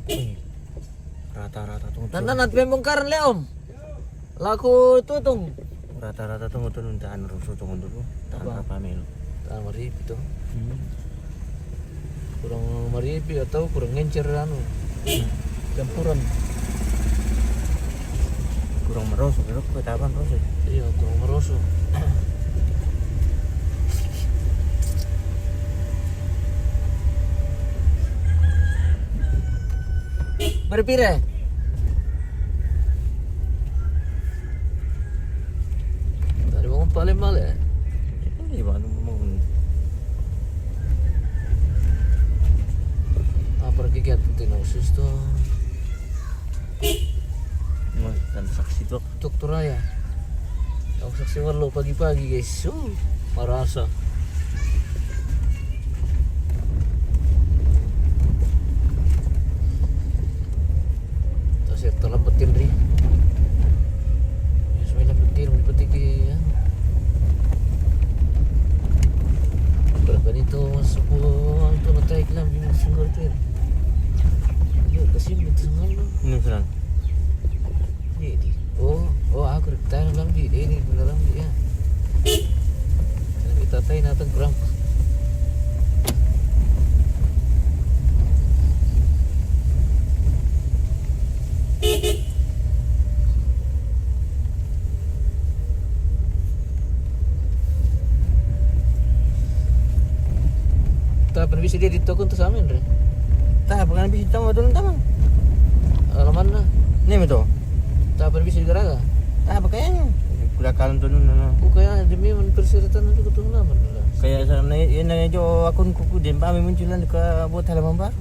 Uy, rata-rata tong Nananat pembongkaran leom. Laku tutong. rata-rata tong utun daan rusuh tong dulu. Daan Apa? apa melo? Tanah maripi tuh. Kurang maripi atau kurang ngencer anu. Campuran. Kurang merosot, pero ketapan rosot. Iya, kurang merosot. Berpire? Tadi bangun paling mal ya. Hindi ba ano mo? Apa kegiatan tinosis tuh? Mas, dan saksi tuh. Tuk Turaya. Aku saksi warlo pagi-pagi guys. Marasa. Saya terlambatin ri. Ya semuanya lambatin petik ya. Berapa itu masuk itu natai kelam di singgol tu. Ya kasih betul mana. Ini serang. Di. Oh aku tahu dalam di ini dalam dia. Kita tahu natang kurang. Tak pernah bisa dia di toko untuk sama Andre. Tah, bukan bisa tamu dulu tamang. Alaman na. Ini betul. Tak pernah bisa di garaga. Tah, pakainya. Kuda kalan tuh nuna. Kaya demi men persyaratan itu ketulaman lah. Kayak sana yan na jo akun kuku din pa munculan ke buat halaman baru.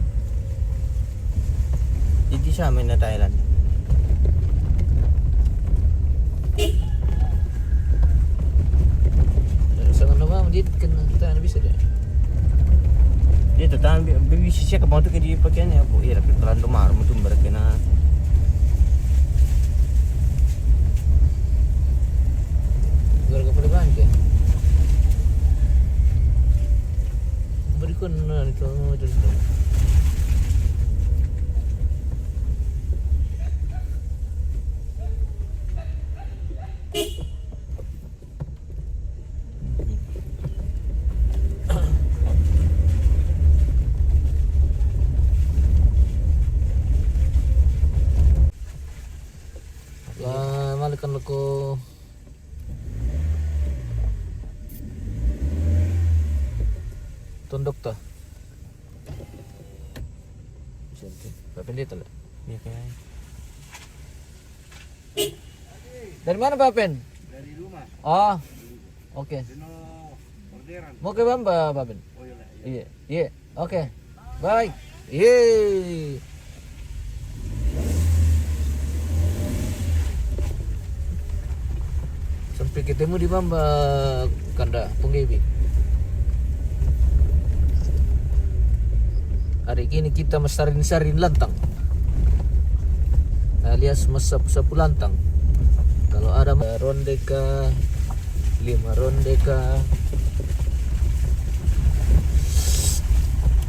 Jadi sa amin na Thailand. Sangat nama menjadi kena tak bisa dia. Dia tetap bisa siya kapag ito kaya pakaian niya po. Iya, tapi terlalu mahal mo tuh mereka na. Gara-gara pada bangke. Berikut na itu itu. Lah malikan ko tunduk ta. Bisa tu. Papen dia tak? Iya kaya. Dari mana Papen? Dari rumah. Oh. Oke. Dino orderan. Mau ke Bamba Papen? Oh iya. Iya. Iya. Oke. Bye. Yeay. Sampai ketemu di Bamba Kanda Punggebi. Hari ini kita mesarin-sarin lantang alias mesap-sapu lantang. Kalau ada ronde kah, 5 ronde kah,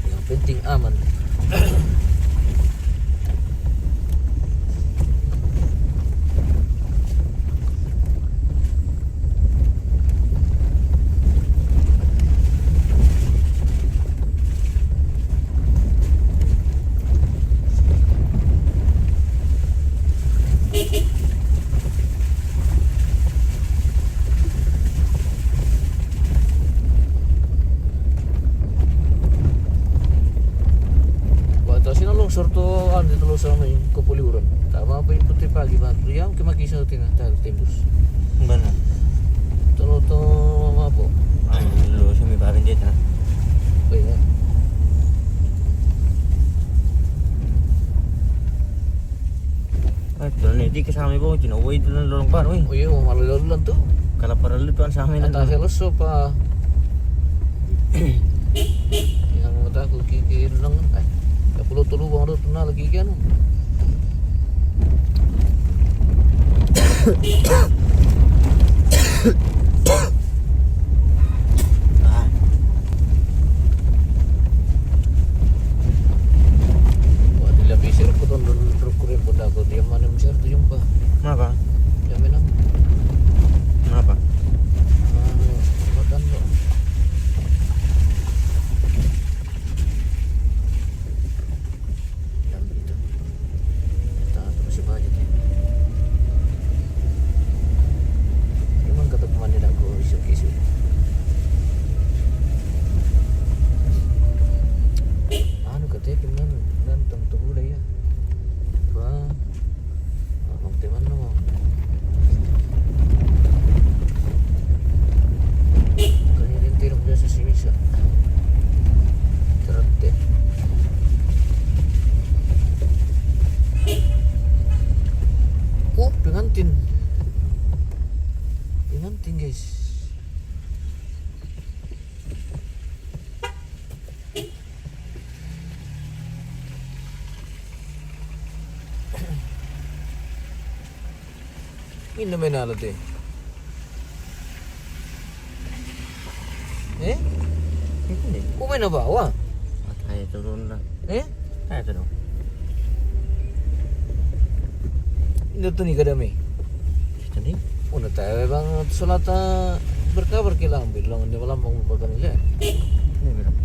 yang penting aman. Longsor to kan dito longsor may Kapuliuran. Tama pa yung puti pagi ba? Yang kimakisa tina tayo tembus. Mana? Tolo to apa? Lu sumi parin dia ta. Iya. Ay, tuh nih di kasama ibu cina woi itu lorong par, woi. Oh iya, malalalan tuh. Kalau para lu tuan sama ini. Atas leso pa. Yang mata aku kikir nang ay. Kalau tulu bang ro tuna lagi kan. Wah, dilapisir Pengantin. Pengantin guys. Ini naman nalat eh. Hindi. Kumay na ba? Wa? At kaya ito doon lang. Kaya ito doon. Ito to ni kadami. Ito din. Una tayo bang sulata berkabar kailangan bilang hindi wala mong nila. Ini berapa?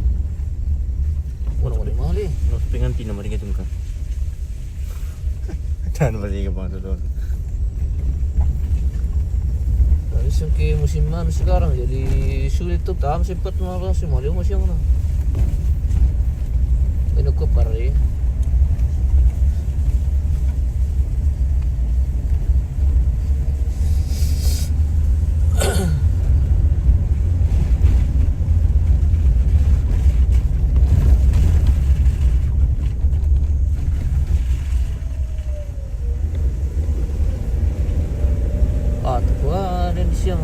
Wala mo rin mahal eh. Nos pengantin naman rin itong ka. Saan ba siya bang ito doon? Alis yung kay musiman sekarang jadi sulit tuh tam sempat malah sih mau masih mana. Ini kok pare. Siang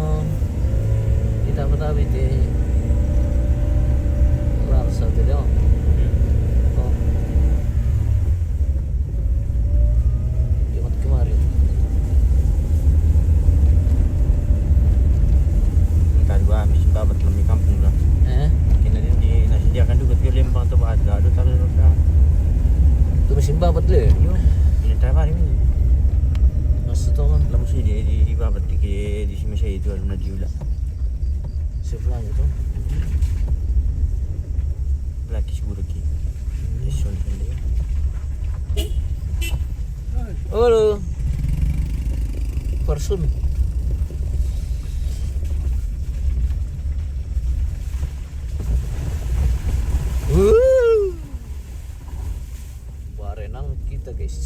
kita bertabi di rasa tidak oh Jumat kemarin Entar gua habis babat di kampung dah. Kena dia nasediakan juga dia lembang tu ada taruh dah. tu mesin babat le Yo, ini trabalho ini. masa tu kan Lama sih dia di babat di sini saya itu ada najula. sebelah itu Belaki seguro ki. Isun sendiri. halo person barenang kita guys.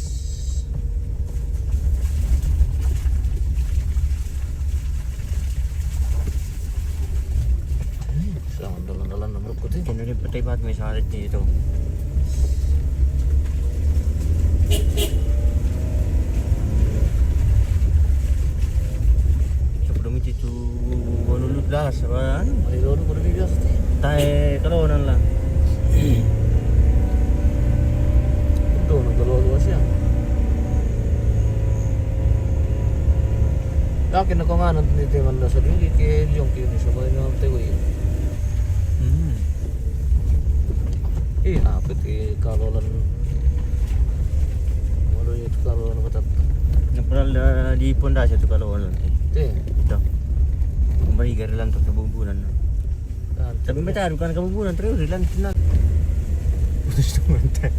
Sangat dalam-dalam nomor putih. Kena dia petai bat mai sarat ni tu. Sebelum itu nulut dah saban. Mari dulu pada video pasti. Tai kalau nan lah. Itu kalau luas ya. Yakin ako nga nanti teman na sa dili kay yung kini sabay na tayo yun. Apit kay karolan. Wala yung karolan katat. Napral di pondasi tu kalau nanti. Te. Ito. Kembali ke relan untuk kebubunan. Tapi macam kan kebubunan terus relan tenang. Terus tu mantai.